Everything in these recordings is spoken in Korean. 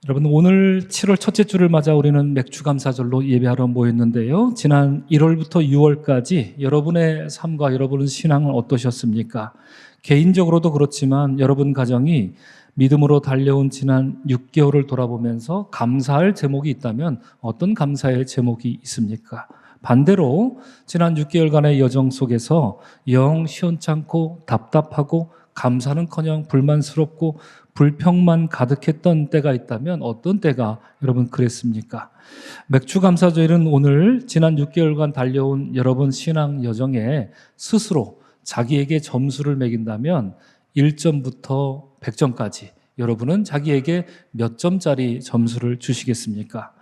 여러분, 오늘 7월 첫째 주를 맞아 우리는 맥주감사절로 예배하러 모였는데요. 지난 1월부터 6월까지 여러분의 삶과 여러분의 신앙은 어떠셨습니까? 개인적으로도 그렇지만 여러분 가정이 믿음으로 달려온 지난 6개월을 돌아보면서 감사할 제목이 있다면 어떤 감사의 제목이 있습니까? 반대로 지난 6개월간의 여정 속에서 영 시원찮고 답답하고 감사는커녕 불만스럽고 불평만 가득했던 때가 있다면 어떤 때가 여러분 그랬습니까? 맥주감사절은 오늘 지난 6개월간 달려온 여러분 신앙 여정에 스스로 자기에게 점수를 매긴다면 1점부터 100점까지 여러분은 자기에게 몇 점짜리 점수를 주시겠습니까?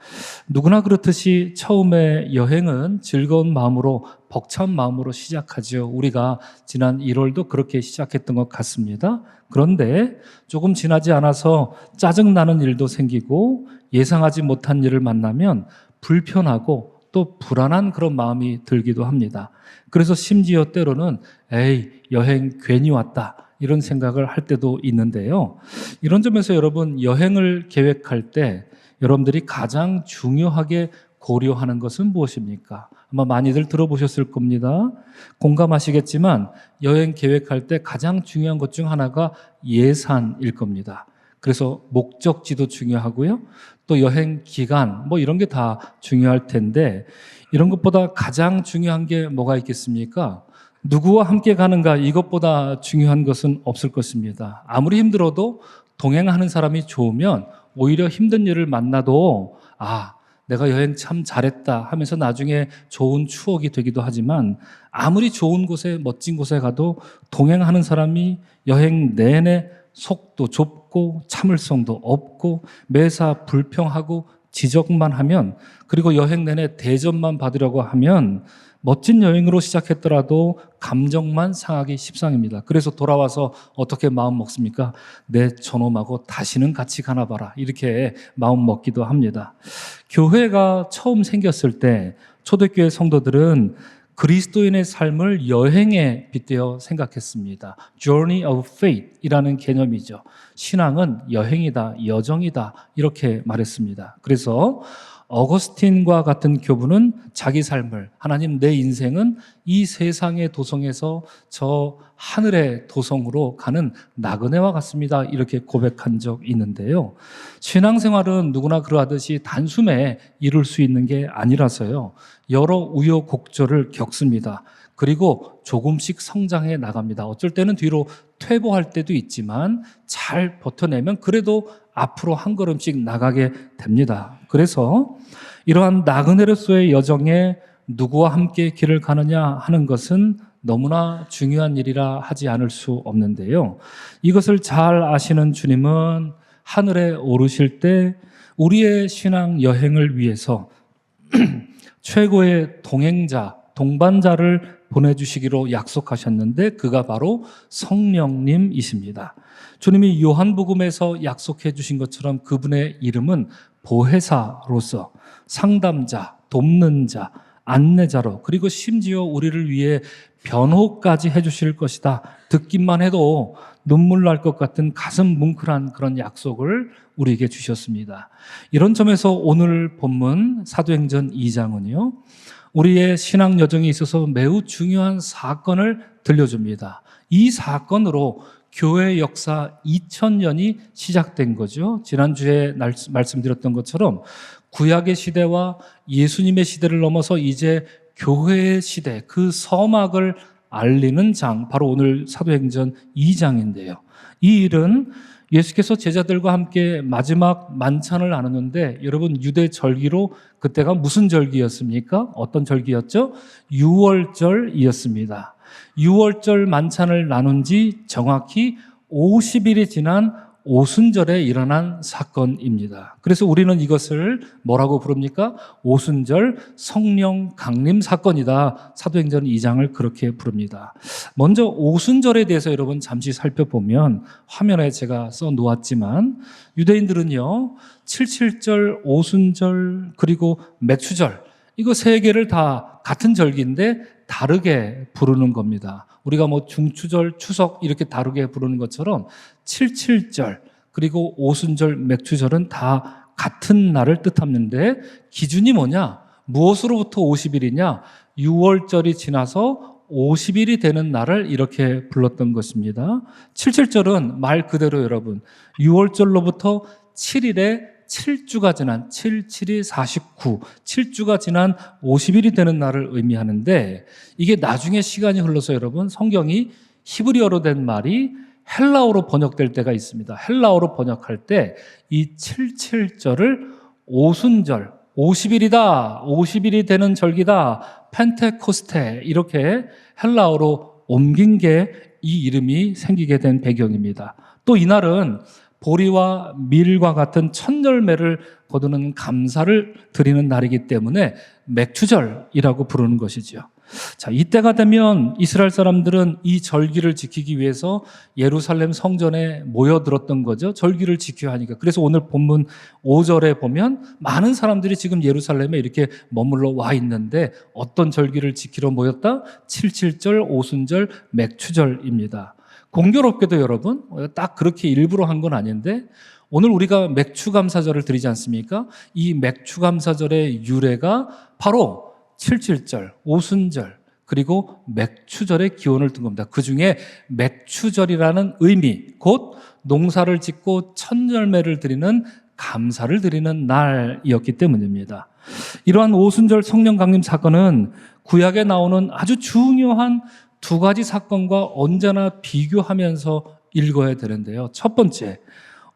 누구나 그렇듯이 처음에 여행은 즐거운 마음으로 벅찬 마음으로 시작하죠. 우리가 지난 1월도 그렇게 시작했던 것 같습니다. 그런데 조금 지나지 않아서 짜증나는 일도 생기고 예상하지 못한 일을 만나면 불편하고 또 불안한 그런 마음이 들기도 합니다. 그래서 심지어 때로는 에이, 여행 괜히 왔다, 이런 생각을 할 때도 있는데요. 이런 점에서 여러분, 여행을 계획할 때 여러분들이 가장 중요하게 고려하는 것은 무엇입니까? 아마 많이들 들어보셨을 겁니다. 공감하시겠지만 여행 계획할 때 가장 중요한 것 중 하나가 예산일 겁니다. 그래서 목적지도 중요하고요. 또 여행 기간, 이런 게 다 중요할 텐데 이런 것보다 가장 중요한 게 뭐가 있겠습니까? 누구와 함께 가는가, 이것보다 중요한 것은 없을 것입니다. 아무리 힘들어도 동행하는 사람이 좋으면 오히려 힘든 일을 만나도 내가 여행 참 잘했다 하면서 나중에 좋은 추억이 되기도 하지만 아무리 좋은 곳에 멋진 곳에 가도 동행하는 사람이 여행 내내 속도 좁고 참을성도 없고 매사 불평하고 지적만 하면, 그리고 여행 내내 대접만 받으려고 하면 멋진 여행으로 시작했더라도 감정만 상하기 십상입니다. 그래서 돌아와서 어떻게 마음 먹습니까? 내 저놈하고 다시는 같이 가나 봐라, 이렇게 마음 먹기도 합니다. 교회가 처음 생겼을 때 초대교회 성도들은 그리스도인의 삶을 여행에 빗대어 생각했습니다. Journey of Faith 이라는 개념이죠. 신앙은 여행이다, 여정이다, 이렇게 말했습니다. 그래서 어거스틴과 같은 교부는 자기 삶을, 하나님, 내 인생은 이 세상의 도성에서 저 하늘의 도성으로 가는 나그네와 같습니다, 이렇게 고백한 적이 있는데요. 신앙생활은 누구나 그러하듯이 단숨에 이룰 수 있는 게 아니라서요, 여러 우여곡절을 겪습니다. 그리고 조금씩 성장해 나갑니다. 어쩔 때는 뒤로 퇴보할 때도 있지만 잘 버텨내면 그래도 앞으로 한 걸음씩 나가게 됩니다. 그래서 이러한 나그네로서의 여정에 누구와 함께 길을 가느냐 하는 것은 너무나 중요한 일이라 하지 않을 수 없는데요. 이것을 잘 아시는 주님은 하늘에 오르실 때 우리의 신앙 여행을 위해서 최고의 동행자, 동반자를 보내주시기로 약속하셨는데 그가 바로 성령님이십니다. 주님이 요한복음에서 약속해 주신 것처럼 그분의 이름은 보혜사로서 상담자, 돕는 자, 안내자로, 그리고 심지어 우리를 위해 변호까지 해주실 것이다. 듣기만 해도 눈물 날 것 같은 가슴 뭉클한 그런 약속을 우리에게 주셨습니다. 이런 점에서 오늘 본문 사도행전 2장은요, 우리의 신앙 여정에 있어서 매우 중요한 사건을 들려줍니다. 이 사건으로 교회 역사 2000년이 시작된 거죠. 지난주에 말씀드렸던 것처럼 구약의 시대와 예수님의 시대를 넘어서 이제 교회의 시대, 그 서막을 알리는 장, 바로 오늘 사도행전 2장인데요. 이 일은 예수께서 제자들과 함께 마지막 만찬을 나누는데, 여러분, 유대 절기로 그때가 무슨 절기였습니까? 어떤 절기였죠? 유월절이었습니다. 유월절 만찬을 나눈 지 정확히 50일이 지난 오순절에 일어난 사건입니다. 그래서 우리는 이것을 뭐라고 부릅니까? 오순절 성령 강림 사건이다. 사도행전 2장을 그렇게 부릅니다. 먼저 오순절에 대해서 여러분 잠시 살펴보면, 화면에 제가 써 놓았지만 유대인들은요, 77절, 오순절, 그리고 맥추절, 이거 세 개를 다 같은 절기인데 다르게 부르는 겁니다. 우리가 중추절, 추석 이렇게 다르게 부르는 것처럼 77절, 그리고 오순절, 맥추절은 다 같은 날을 뜻하는데 기준이 뭐냐? 무엇으로부터 50일이냐? 6월절이 지나서 50일이 되는 날을 이렇게 불렀던 것입니다. 77절은 말 그대로 여러분 6월절로부터 7일에 7주가 지난 7, 7이 49, 7주가 지난 50일이 되는 날을 의미하는데 이게 나중에 시간이 흘러서 여러분 성경이 히브리어로 된 말이 헬라어로 번역될 때가 있습니다. 헬라어로 번역할 때 이 77절을 오순절, 50일이다, 50일이 되는 절기다, 펜테코스테 이렇게 헬라어로 옮긴 게 이 이름이 생기게 된 배경입니다. 또 이날은 보리와 밀과 같은 첫 열매를 거두는 감사를 드리는 날이기 때문에 맥추절이라고 부르는 것이죠. 자, 이때가 되면 이스라엘 사람들은 이 절기를 지키기 위해서 예루살렘 성전에 모여들었던 거죠. 절기를 지켜야 하니까. 그래서 오늘 본문 5절에 보면 많은 사람들이 지금 예루살렘에 이렇게 머물러 와 있는데 어떤 절기를 지키러 모였다? 77절, 오순절, 맥추절입니다. 공교롭게도 여러분, 딱 그렇게 일부러 한 건 아닌데 오늘 우리가 맥추감사절을 드리지 않습니까? 이 맥추감사절의 유래가 바로 77절, 오순절, 그리고 맥추절의 기원을 둔 겁니다. 그 중에 맥추절이라는 의미, 곧 농사를 짓고 첫 열매를 드리는 감사를 드리는 날이었기 때문입니다. 이러한 오순절 성령 강림 사건은 구약에 나오는 아주 중요한 두 가지 사건과 언제나 비교하면서 읽어야 되는데요. 첫 번째,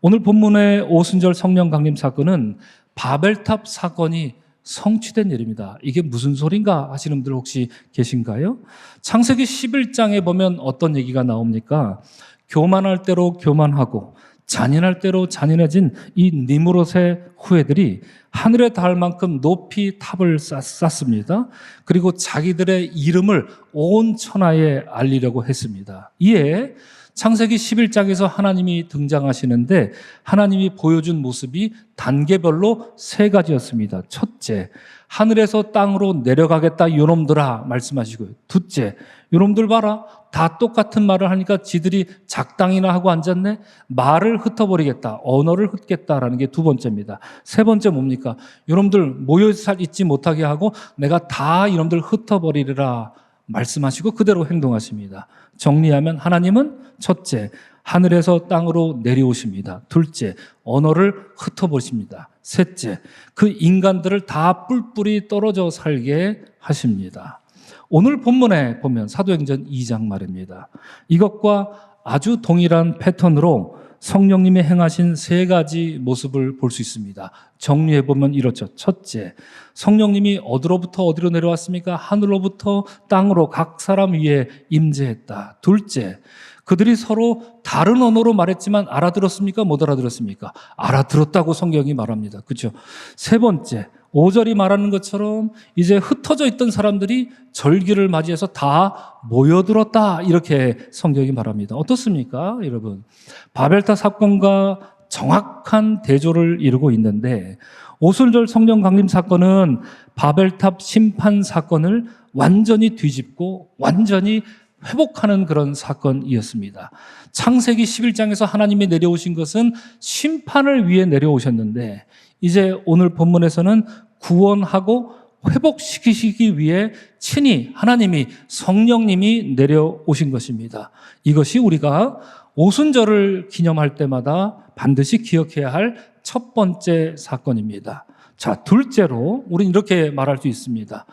오늘 본문의 오순절 성령 강림 사건은 바벨탑 사건이 성취된 일입니다. 이게 무슨 소린가 하시는 분들 혹시 계신가요? 창세기 11장에 보면 어떤 얘기가 나옵니까? 교만할 대로 교만하고 잔인할 대로 잔인해진 이 니므롯의 후예들이 하늘에 닿을 만큼 높이 탑을 쌓습니다. 그리고 자기들의 이름을 온 천하에 알리려고 했습니다. 이에 창세기 11장에서 하나님이 등장하시는데 하나님이 보여준 모습이 단계별로 세 가지였습니다. 첫째, 하늘에서 땅으로 내려가겠다 요놈들아 말씀하시고요. 둘째, 요놈들 봐라. 다 똑같은 말을 하니까 지들이 작당이나 하고 앉았네. 말을 흩어버리겠다. 언어를 흩겠다라는 게 두 번째입니다. 세 번째 뭡니까? 요놈들 모여 있지 못하게 하고 내가 다 이놈들 흩어버리리라 말씀하시고 그대로 행동하십니다. 정리하면 하나님은 첫째, 하늘에서 땅으로 내려오십니다. 둘째, 언어를 흩어버리십니다. 셋째, 그 인간들을 다 뿔뿔이 떨어져 살게 하십니다. 오늘 본문에 보면 사도행전 2장 말입니다. 이것과 아주 동일한 패턴으로 성령님이 행하신 세 가지 모습을 볼 수 있습니다. 정리해보면 이렇죠. 첫째, 성령님이 어디로부터 어디로 내려왔습니까? 하늘로부터 땅으로 각 사람 위에 임재했다. 둘째, 그들이 서로 다른 언어로 말했지만 알아들었습니까? 못 알아들었습니까? 알아들었다고 성경이 말합니다. 그렇죠? 세 번째, 5절이 말하는 것처럼 이제 흩어져 있던 사람들이 절기를 맞이해서 다 모여들었다. 이렇게 성경이 말합니다. 어떻습니까, 여러분? 바벨탑 사건과 정확한 대조를 이루고 있는데 오순절 성령 강림 사건은 바벨탑 심판 사건을 완전히 뒤집고 완전히 회복하는 그런 사건이었습니다. 창세기 11장에서 하나님이 내려오신 것은 심판을 위해 내려오셨는데 이제 오늘 본문에서는 구원하고 회복시키시기 위해 친히 하나님이 성령님이 내려오신 것입니다. 이것이 우리가 오순절을 기념할 때마다 반드시 기억해야 할 첫 번째 사건입니다. 자, 둘째로 우리는 이렇게 말할 수 있습니다.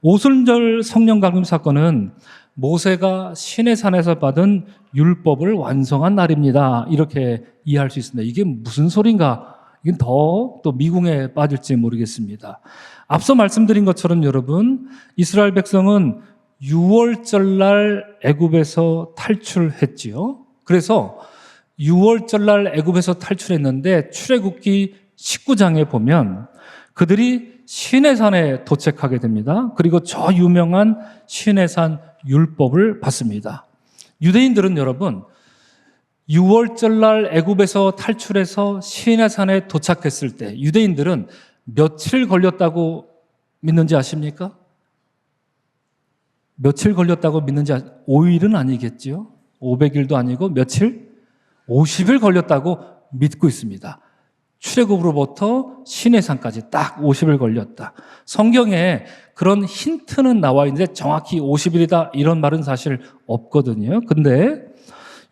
오순절 성령 강림 사건은 모세가 시내산에서 받은 율법을 완성한 날입니다. 이렇게 이해할 수 있습니다. 이게 무슨 소린가? 이건 더 또 미궁에 빠질지 모르겠습니다. 앞서 말씀드린 것처럼 여러분, 이스라엘 백성은 6월절날 애굽에서 탈출했지요. 그래서 6월절날 애굽에서 탈출했는데 출애굽기 19장에 보면 그들이 시내산에 도착하게 됩니다. 그리고 저 유명한 시내산 율법을 받습니다. 유대인들은 여러분 6월절날 애굽에서 탈출해서 시내산에 도착했을 때 유대인들은 며칠 걸렸다고 믿는지 아십니까? 며칠 걸렸다고 믿는지 5일은 아니겠지요? 500일도 아니고 며칠? 50일 걸렸다고 믿고 있습니다. 출애굽으로부터 시내산까지 딱 50일 걸렸다. 성경에 그런 힌트는 나와 있는데 정확히 50일이다 이런 말은 사실 없거든요. 근데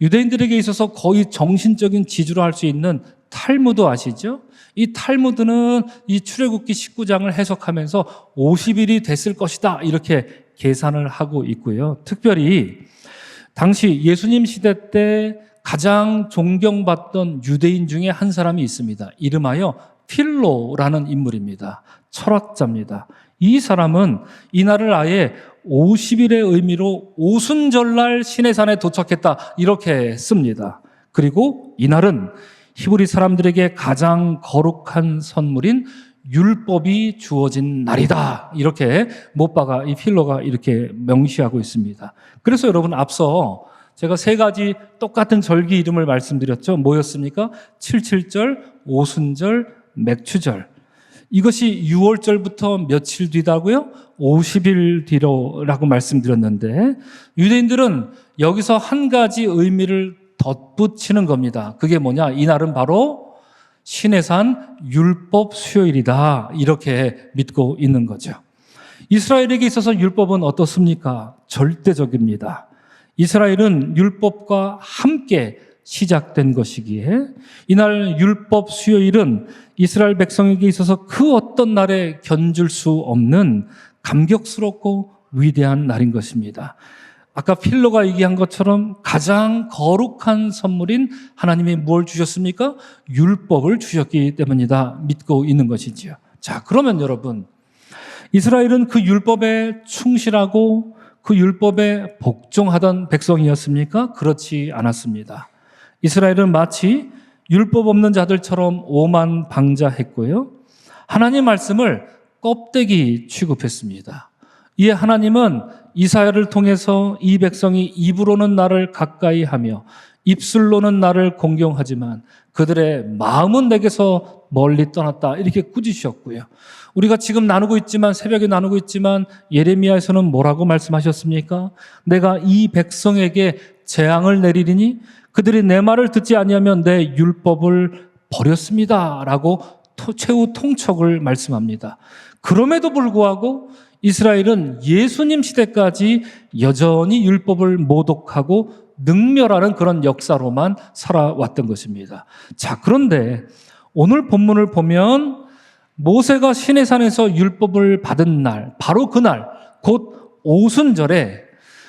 유대인들에게 있어서 거의 정신적인 지주로 할 수 있는 탈무드 아시죠? 이 탈무드는 이 출애굽기 19장을 해석하면서 50일이 됐을 것이다 이렇게 계산을 하고 있고요. 특별히 당시 예수님 시대 때 가장 존경받던 유대인 중에 한 사람이 있습니다. 이름하여 필로라는 인물입니다. 철학자입니다. 이 사람은 이날을 아예 50일의 의미로 오순절날 시내산에 도착했다 이렇게 씁니다. 그리고 이날은 히브리 사람들에게 가장 거룩한 선물인 율법이 주어진 날이다 이렇게 못박아 이 필로가 이렇게 명시하고 있습니다. 그래서 여러분 앞서 제가 세 가지 똑같은 절기 이름을 말씀드렸죠. 뭐였습니까? 77절, 오순절, 맥추절. 이것이 6월절부터 며칠 뒤다고요? 50일 뒤로라고 말씀드렸는데 유대인들은 여기서 한 가지 의미를 덧붙이는 겁니다. 그게 뭐냐? 이날은 바로 시내산 율법 수요일이다 이렇게 믿고 있는 거죠. 이스라엘에게 있어서 율법은 어떻습니까? 절대적입니다. 이스라엘은 율법과 함께 시작된 것이기에 이날 율법 수요일은 이스라엘 백성에게 있어서 그 어떤 날에 견줄 수 없는 감격스럽고 위대한 날인 것입니다. 아까 필로가 얘기한 것처럼 가장 거룩한 선물인 하나님이 뭘 주셨습니까? 율법을 주셨기 때문이다 믿고 있는 것이지요. 자, 그러면 여러분 이스라엘은 그 율법에 충실하고 그 율법에 복종하던 백성이었습니까? 그렇지 않았습니다. 이스라엘은 마치 율법 없는 자들처럼 오만방자했고요. 하나님 말씀을 껍데기 취급했습니다. 이에 하나님은 이사야를 통해서 이 백성이 입으로는 나를 가까이 하며 입술로는 나를 공경하지만 그들의 마음은 내게서 멀리 떠났다 이렇게 꾸짖으셨고요. 우리가 지금 나누고 있지만 새벽에 나누고 있지만 예레미야에서는 뭐라고 말씀하셨습니까? 내가 이 백성에게 재앙을 내리리니 그들이 내 말을 듣지 아니하면 내 율법을 버렸습니다 라고 최후 통첩을 말씀합니다. 그럼에도 불구하고 이스라엘은 예수님 시대까지 여전히 율법을 모독하고 능멸하는 그런 역사로만 살아왔던 것입니다. 자, 그런데 오늘 본문을 보면 모세가 시내산에서 율법을 받은 날, 바로 그날, 곧 오순절에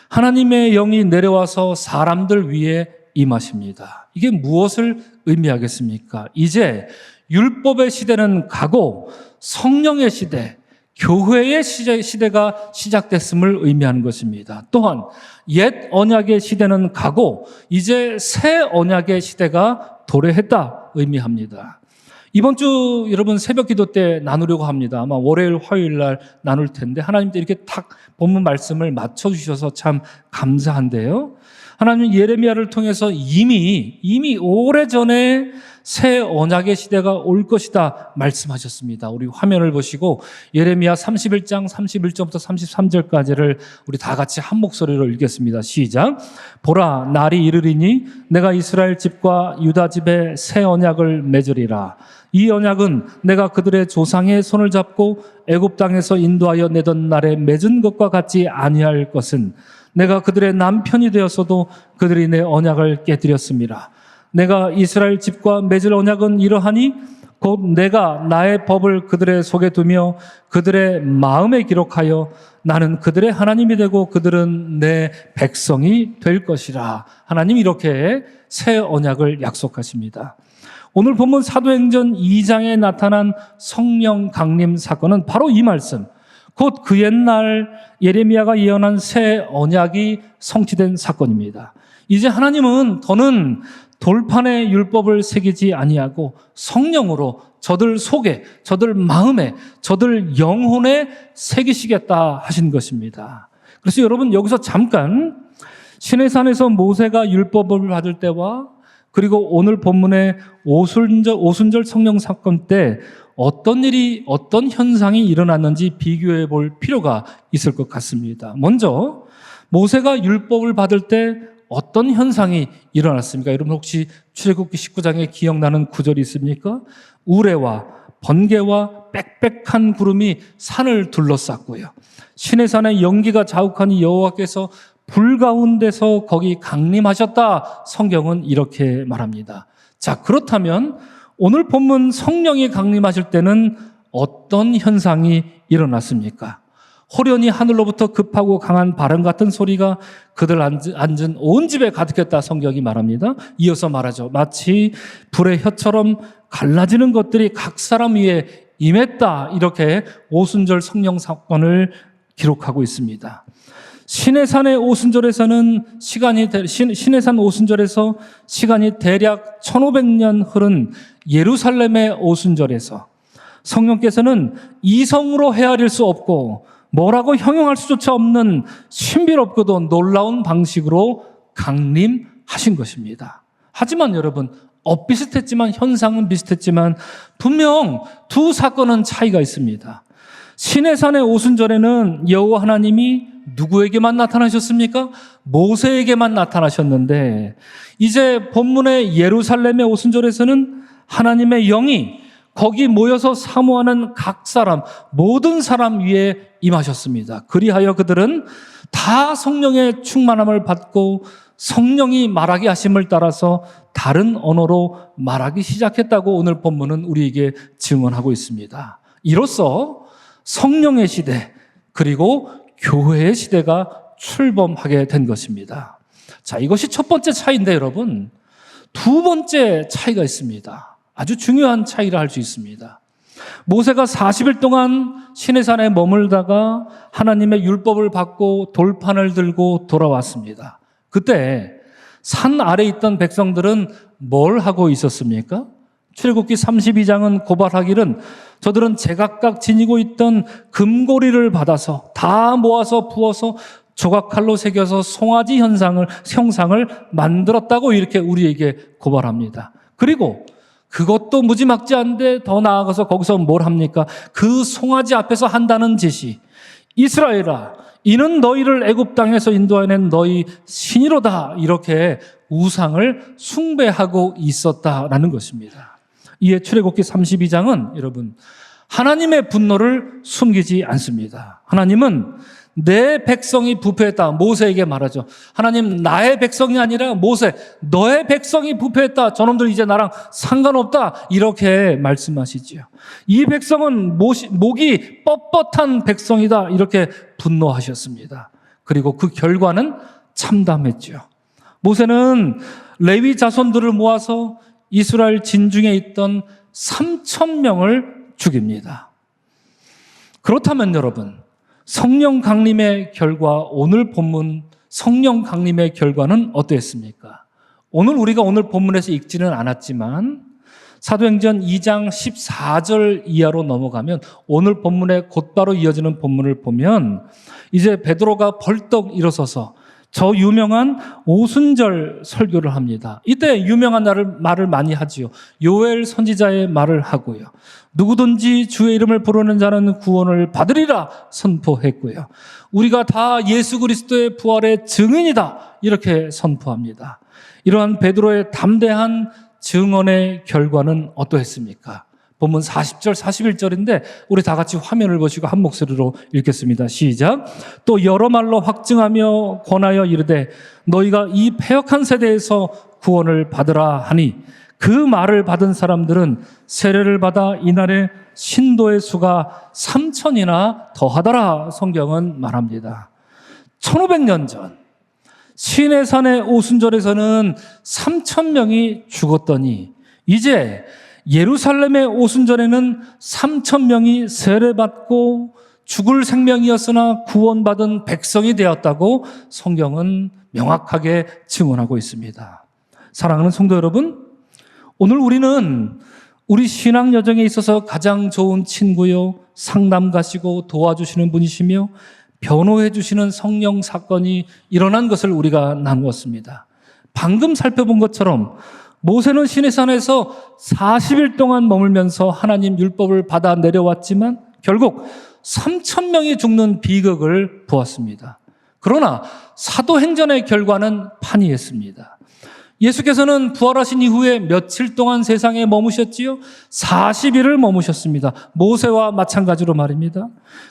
하나님의 영이 내려와서 사람들 위에 임하십니다. 이게 무엇을 의미하겠습니까? 이제 율법의 시대는 가고 성령의 시대, 교회의 시대가 시작됐음을 의미하는 것입니다. 또한 옛 언약의 시대는 가고 이제 새 언약의 시대가 도래했다 의미합니다. 이번 주 여러분 새벽 기도 때 나누려고 합니다. 아마 월요일, 화요일 날 나눌 텐데 하나님도 이렇게 탁 본문 말씀을 맞춰주셔서 참 감사한데요. 하나님은 예레미야를 통해서 이미 오래전에 새 언약의 시대가 올 것이다 말씀하셨습니다. 우리 화면을 보시고 예레미야 31장 31절부터 33절까지를 우리 다 같이 한 목소리로 읽겠습니다. 시작. 보라, 날이 이르리니 내가 이스라엘 집과 유다 집에 새 언약을 맺으리라. 이 언약은 내가 그들의 조상의 손을 잡고 애굽 땅에서 인도하여 내던 날에 맺은 것과 같지 아니할 것은 내가 그들의 남편이 되었어도 그들이 내 언약을 깨뜨렸습니다. 내가 이스라엘 집과 맺을 언약은 이러하니 곧 내가 나의 법을 그들의 속에 두며 그들의 마음에 기록하여 나는 그들의 하나님이 되고 그들은 내 백성이 될 것이라. 하나님 이렇게 새 언약을 약속하십니다. 오늘 본문 사도행전 2장에 나타난 성령 강림 사건은 바로 이 말씀, 곧 그 옛날 예레미야가 예언한 새 언약이 성취된 사건입니다. 이제 하나님은 더는 돌판에 율법을 새기지 아니하고 성령으로 저들 속에, 저들 마음에, 저들 영혼에 새기시겠다 하신 것입니다. 그래서 여러분 여기서 잠깐 시내산에서 모세가 율법을 받을 때와 그리고 오늘 본문의 오순절 성령 사건 때 어떤 일이, 어떤 현상이 일어났는지 비교해 볼 필요가 있을 것 같습니다. 먼저 모세가 율법을 받을 때 어떤 현상이 일어났습니까? 여러분 혹시 출애굽기 19장에 기억나는 구절이 있습니까? 우레와 번개와 빽빽한 구름이 산을 둘러쌌고요. 시내산의 연기가 자욱하니 여호와께서 불 가운데서 거기 강림하셨다. 성경은 이렇게 말합니다. 자, 그렇다면 오늘 본문 성령이 강림하실 때는 어떤 현상이 일어났습니까? 호련히 하늘로부터 급하고 강한 바람 같은 소리가 그들 앉은 온 집에 가득했다. 성경이 말합니다. 이어서 말하죠. 마치 불의 혀처럼 갈라지는 것들이 각 사람 위에 임했다. 이렇게 오순절 성령 사건을 기록하고 있습니다. 시내산의 오순절에서는 시내산 오순절에서 시간이 대략 1500년 흐른 예루살렘의 오순절에서 성령께서는 이성으로 헤아릴 수 없고 뭐라고 형용할 수조차 없는 신비롭고도 놀라운 방식으로 강림하신 것입니다. 하지만 여러분, 비슷했지만 현상은 비슷했지만 분명 두 사건은 차이가 있습니다. 시내산의 오순절에는 여호와 하나님이 누구에게만 나타나셨습니까? 모세에게만 나타나셨는데 이제 본문의 예루살렘의 오순절에서는 하나님의 영이 거기 모여서 사모하는 각 사람, 모든 사람 위에 임하셨습니다. 그리하여 그들은 다 성령의 충만함을 받고 성령이 말하게 하심을 따라서 다른 언어로 말하기 시작했다고 오늘 본문은 우리에게 증언하고 있습니다. 이로써 성령의 시대 그리고 교회의 시대가 출범하게 된 것입니다. 자, 이것이 첫 번째 차이인데 여러분, 두 번째 차이가 있습니다. 아주 중요한 차이라 할 수 있습니다. 모세가 40일 동안 시내산에 머물다가 하나님의 율법을 받고 돌판을 들고 돌아왔습니다. 그때 산 아래 있던 백성들은 뭘 하고 있었습니까? 출애굽기 32장은 고발하기를 저들은 제각각 지니고 있던 금고리를 받아서 다 모아서 부어서 조각칼로 새겨서 송아지 형상을 만들었다고 이렇게 우리에게 고발합니다. 그리고 그것도 무지막지 않은데 더 나아가서 거기서 뭘 합니까? 그 송아지 앞에서 한다는 짓이 이스라엘아, 이는 너희를 애굽 땅에서 인도해낸 너희 신이로다. 이렇게 우상을 숭배하고 있었다라는 것입니다. 이에 출애굽기 32장은 여러분 하나님의 분노를 숨기지 않습니다. 하나님은 내 백성이 부패했다. 모세에게 말하죠. 하나님, 나의 백성이 아니라 모세, 너의 백성이 부패했다. 저놈들 이제 나랑 상관없다. 이렇게 말씀하시지요. 이 백성은 목이 뻣뻣한 백성이다. 이렇게 분노하셨습니다. 그리고 그 결과는 참담했죠. 모세는 레위 자손들을 모아서 이스라엘 진중에 있던 3,000명을 죽입니다. 그렇다면 여러분, 성령 강림의 결과, 오늘 본문 성령 강림의 결과는 어땠습니까? 우리가 오늘 본문에서 읽지는 않았지만 사도행전 2장 14절 이하로 넘어가면 오늘 본문에 곧바로 이어지는 본문을 보면 이제 베드로가 벌떡 일어서서 저 유명한 오순절 설교를 합니다. 이때 유명한 말을 많이 하지요. 요엘 선지자의 말을 하고요. 누구든지 주의 이름을 부르는 자는 구원을 받으리라 선포했고요. 우리가 다 예수 그리스도의 부활의 증인이다 이렇게 선포합니다. 이러한 베드로의 담대한 증언의 결과는 어떠했습니까? 본문 40절, 41절인데 우리 다 같이 화면을 보시고 한 목소리로 읽겠습니다. 시작. 또 여러 말로 확증하며 권하여 이르되 너희가 이 패역한 세대에서 구원을 받으라 하니 그 말을 받은 사람들은 세례를 받아 이날에 신도의 수가 3,000이나 더하더라. 성경은 말합니다. 1500년 전 시내산의 오순절에서는 3,000명이 죽었더니 이제 예루살렘의 오순절에는 3,000명이 세례받고 죽을 생명이었으나 구원받은 백성이 되었다고 성경은 명확하게 증언하고 있습니다. 사랑하는 성도 여러분, 오늘 우리는 우리 신앙 여정에 있어서 가장 좋은 친구요, 상담 가시고 도와주시는 분이시며 변호해 주시는 성령 사건이 일어난 것을 우리가 나누었습니다. 방금 살펴본 것처럼 모세는 시내산에서 40일 동안 머물면서 하나님 율법을 받아 내려왔지만 결국 3,000명이 죽는 비극을 보았습니다. 그러나 사도행전의 결과는 판이했습니다. 예수께서는 부활하신 이후에 며칠 동안 세상에 머무셨지요? 40일을 머무셨습니다. 모세와 마찬가지로 말입니다.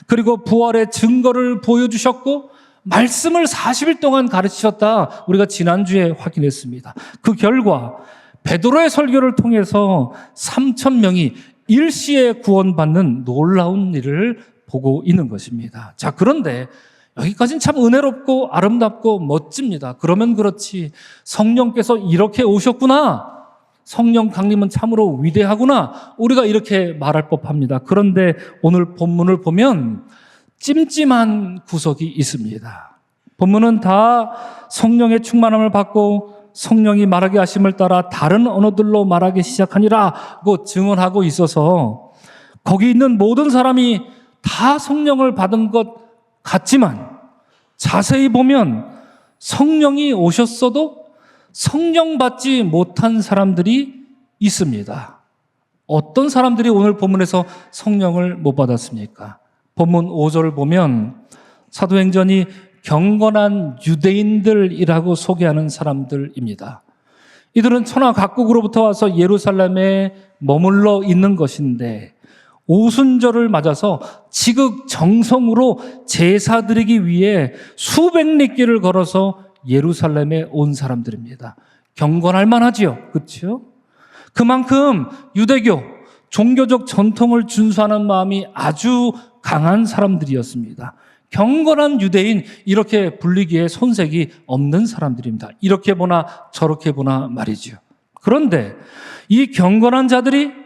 그리고 부활의 증거를 보여주셨고 말씀을 40일 동안 가르치셨다. 우리가 지난주에 확인했습니다. 그 결과 베드로의 설교를 통해서 3,000명이 일시에 구원받는 놀라운 일을 보고 있는 것입니다. 자, 그런데 여기까지는 참 은혜롭고 아름답고 멋집니다. 그러면 그렇지 성령께서 이렇게 오셨구나. 성령 강림은 참으로 위대하구나. 우리가 이렇게 말할 법합니다. 그런데 오늘 본문을 보면 찜찜한 구석이 있습니다. 본문은 다 성령의 충만함을 받고 성령이 말하게 하심을 따라 다른 언어들로 말하기 시작하니라고 증언하고 있어서 거기 있는 모든 사람이 다 성령을 받은 것 같지만 자세히 보면 성령이 오셨어도 성령 받지 못한 사람들이 있습니다. 어떤 사람들이 오늘 본문에서 성령을 못 받았습니까? 본문 5절을 보면 사도행전이 경건한 유대인들이라고 소개하는 사람들입니다. 이들은 천하 각국으로부터 와서 예루살렘에 머물러 있는 것인데 오순절을 맞아서 지극정성으로 제사 드리기 위해 수백 리길을 걸어서 예루살렘에 온 사람들입니다. 경건할 만하지요. 그렇죠? 그만큼 유대교, 종교적 전통을 준수하는 마음이 아주 강한 사람들이었습니다. 경건한 유대인 이렇게 불리기에 손색이 없는 사람들입니다. 이렇게 보나 저렇게 보나 말이죠. 그런데 이 경건한 자들이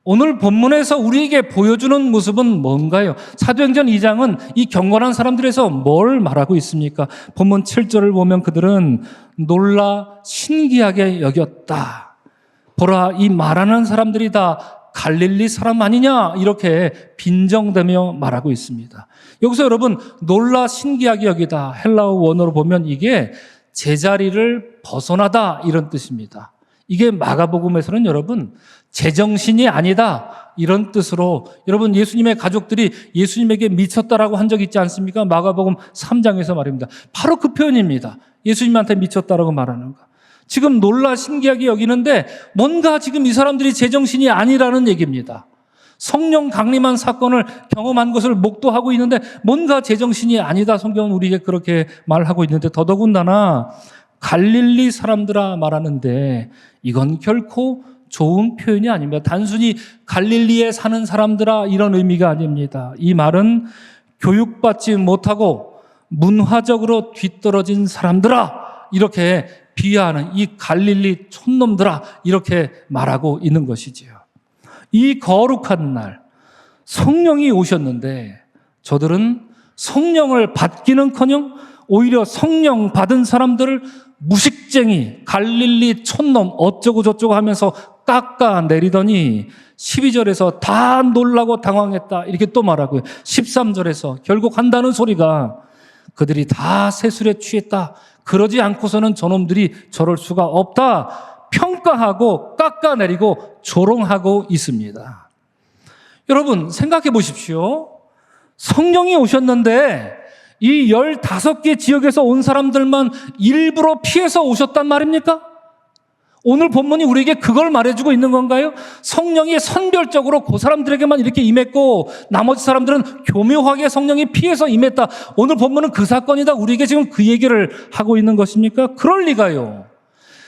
오늘 본문에서 우리에게 보여주는 모습은 뭔가요? 사도행전 2장은 이 경건한 사람들에서 뭘 말하고 있습니까? 본문 7절을 보면 그들은 놀라 신기하게 여겼다. 보라, 이 말하는 사람들이 다 갈릴리 사람 아니냐? 이렇게 빈정대며 말하고 있습니다. 여기서 여러분 놀라 신기하게 여기다 헬라어 원어로 보면 이게 제자리를 벗어나다 이런 뜻입니다. 이게 마가복음에서는 여러분 제정신이 아니다 이런 뜻으로 여러분 예수님의 가족들이 예수님에게 미쳤다라고 한 적 있지 않습니까? 마가복음 3장에서 말입니다. 바로 그 표현입니다. 예수님한테 미쳤다라고 말하는 거. 지금 놀라 신기하게 여기는데 뭔가 지금 이 사람들이 제정신이 아니라는 얘기입니다. 성령 강림한 사건을 경험한 것을 목도하고 있는데 뭔가 제정신이 아니다. 성경은 우리에게 그렇게 말하고 있는데 더더군다나 갈릴리 사람들아 말하는데 이건 결코 좋은 표현이 아닙니다. 단순히 갈릴리에 사는 사람들아 이런 의미가 아닙니다. 이 말은 교육받지 못하고 문화적으로 뒤떨어진 사람들아 이렇게 비하하는 이 갈릴리 촌놈들아 이렇게 말하고 있는 것이지요. 이 거룩한 날 성령이 오셨는데 저들은 성령을 받기는커녕 오히려 성령 받은 사람들을 무식쟁이, 갈릴리 촌놈 어쩌고 저쩌고 하면서 깎아내리더니 12절에서 다 놀라고 당황했다 이렇게 또 말하고요. 13절에서 결국 한다는 소리가 그들이 다 세술에 취했다. 그러지 않고서는 저놈들이 저럴 수가 없다. 평가하고 깎아내리고 조롱하고 있습니다. 여러분 생각해 보십시오. 성령이 오셨는데 이 15개 지역에서 온 사람들만 일부러 피해서 오셨단 말입니까? 오늘 본문이 우리에게 그걸 말해주고 있는 건가요? 성령이 선별적으로 그 사람들에게만 이렇게 임했고 나머지 사람들은 교묘하게 성령이 피해서 임했다. 오늘 본문은 그 사건이다. 우리에게 지금 그 얘기를 하고 있는 것입니까? 그럴 리가요.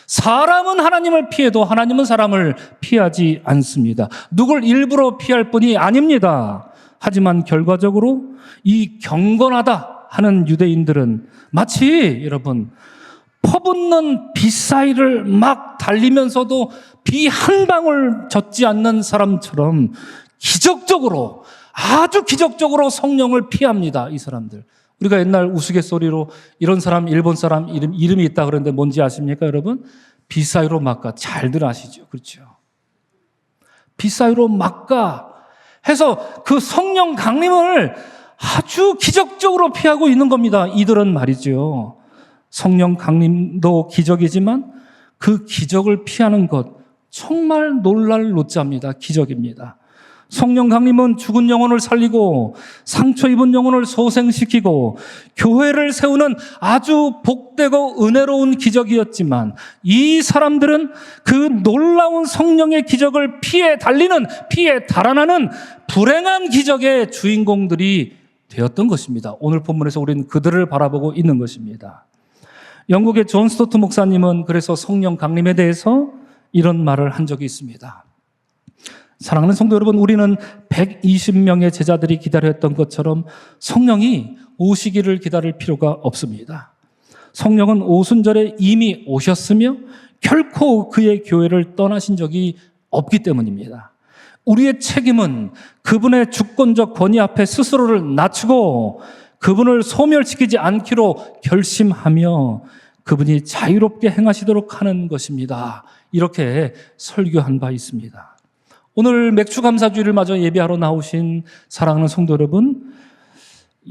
사람은 하나님을 피해도 하나님은 사람을 피하지 않습니다. 누굴 일부러 피할 뿐이 아닙니다. 하지만 결과적으로 이 경건하다 하는 유대인들은 마치 여러분 퍼붓는 비 사이를 막 달리면서도 비 한 방울 젖지 않는 사람처럼 기적적으로 아주 기적적으로 성령을 피합니다. 이 사람들. 우리가 옛날 우스갯소리로 이런 사람 일본 사람 이름이 있다 그랬는데 뭔지 아십니까 여러분? 비 사이로 막가. 잘들 아시죠? 그렇죠? 비 사이로 막가 해서 그 성령 강림을 아주 기적적으로 피하고 있는 겁니다. 이들은 말이죠. 성령 강림도 기적이지만 그 기적을 피하는 것 정말 놀랄 노자입니다. 기적입니다. 성령 강림은 죽은 영혼을 살리고 상처 입은 영혼을 소생시키고 교회를 세우는 아주 복되고 은혜로운 기적이었지만 이 사람들은 그 놀라운 성령의 기적을 피해 달아나는 불행한 기적의 주인공들이 되었던 것입니다. 오늘 본문에서 우리는 그들을 바라보고 있는 것입니다. 영국의 존 스토트 목사님은 그래서 성령 강림에 대해서 이런 말을 한 적이 있습니다. 사랑하는 성도 여러분, 우리는 120명의 제자들이 기다렸던 것처럼 성령이 오시기를 기다릴 필요가 없습니다. 성령은 오순절에 이미 오셨으며 결코 그의 교회를 떠나신 적이 없기 때문입니다. 우리의 책임은 그분의 주권적 권위 앞에 스스로를 낮추고 그분을 소멸시키지 않기로 결심하며 그분이 자유롭게 행하시도록 하는 것입니다. 이렇게 설교한 바 있습니다. 오늘 맥주감사주의를 마저 예배하러 나오신 사랑하는 성도 여러분,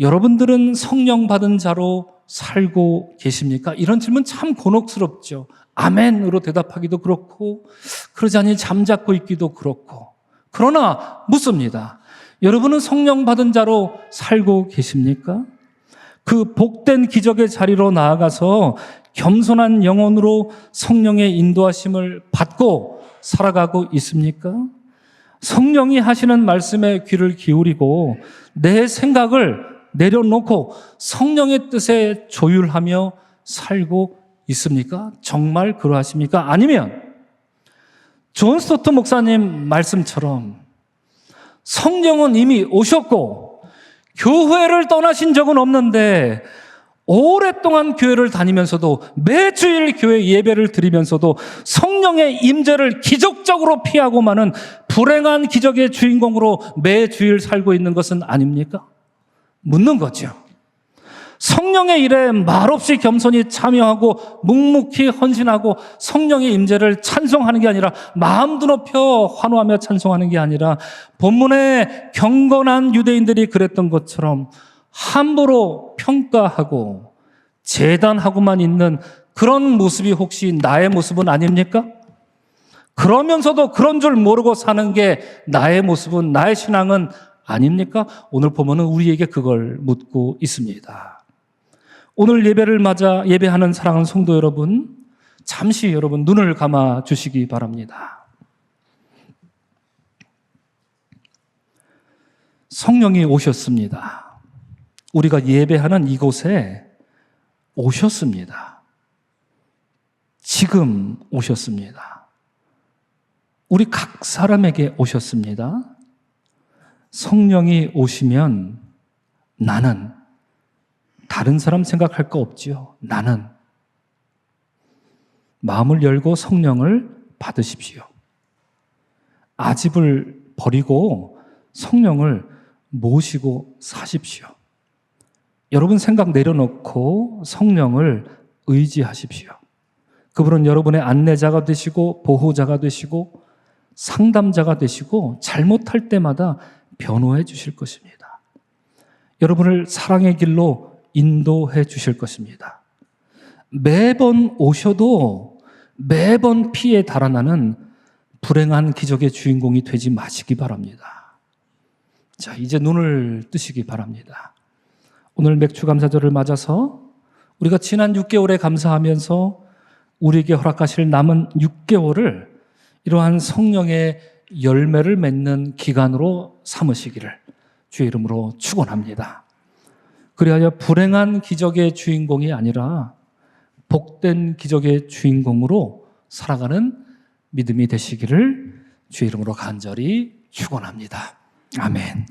여러분들은 성령 받은 자로 살고 계십니까? 이런 질문 참 곤혹스럽죠. 아멘으로 대답하기도 그렇고 그러지 않니 잠잡고 있기도 그렇고, 그러나 묻습니다. 여러분은 성령 받은 자로 살고 계십니까? 그 복된 기적의 자리로 나아가서 겸손한 영혼으로 성령의 인도하심을 받고 살아가고 있습니까? 성령이 하시는 말씀에 귀를 기울이고 내 생각을 내려놓고 성령의 뜻에 조율하며 살고 있습니까? 정말 그러하십니까? 아니면 존 스토트 목사님 말씀처럼 성령은 이미 오셨고 교회를 떠나신 적은 없는데 오랫동안 교회를 다니면서도 매주일 교회 예배를 드리면서도 성령의 임재를 기적적으로 피하고만은 불행한 기적의 주인공으로 매주일 살고 있는 것은 아닙니까? 묻는 거죠. 성령의 일에 말없이 겸손히 참여하고 묵묵히 헌신하고 성령의 임재를 찬송하는 게 아니라 마음도 높여 환호하며 찬송하는 게 아니라 본문에 경건한 유대인들이 그랬던 것처럼 함부로 평가하고 재단하고만 있는 그런 모습이 혹시 나의 모습은 아닙니까? 그러면서도 그런 줄 모르고 사는 게 나의 모습은, 나의 신앙은 아닙니까? 오늘 보면은 우리에게 그걸 묻고 있습니다. 오늘 예배를 맞아 예배하는 사랑하는 성도 여러분, 잠시 여러분 눈을 감아 주시기 바랍니다. 성령이 오셨습니다. 우리가 예배하는 이곳에 오셨습니다. 지금 오셨습니다. 우리 각 사람에게 오셨습니다. 성령이 오시면 나는 다른 사람 생각할 거 없지요. 나는 마음을 열고 성령을 받으십시오. 아집을 버리고 성령을 모시고 사십시오. 여러분 생각 내려놓고 성령을 의지하십시오. 그분은 여러분의 안내자가 되시고 보호자가 되시고 상담자가 되시고 잘못할 때마다 변호해 주실 것입니다. 여러분을 사랑의 길로 인도해 주실 것입니다. 매번 오셔도 매번 피해 달아나는 불행한 기적의 주인공이 되지 마시기 바랍니다. 자, 이제 눈을 뜨시기 바랍니다. 오늘 맥주감사절을 맞아서 우리가 지난 6개월에 감사하면서 우리에게 허락하실 남은 6개월을 이러한 성령의 열매를 맺는 기간으로 삼으시기를 주의 이름으로 축원합니다. 그리하여 불행한 기적의 주인공이 아니라 복된 기적의 주인공으로 살아가는 믿음이 되시기를 주의 이름으로 간절히 축원합니다. 아멘.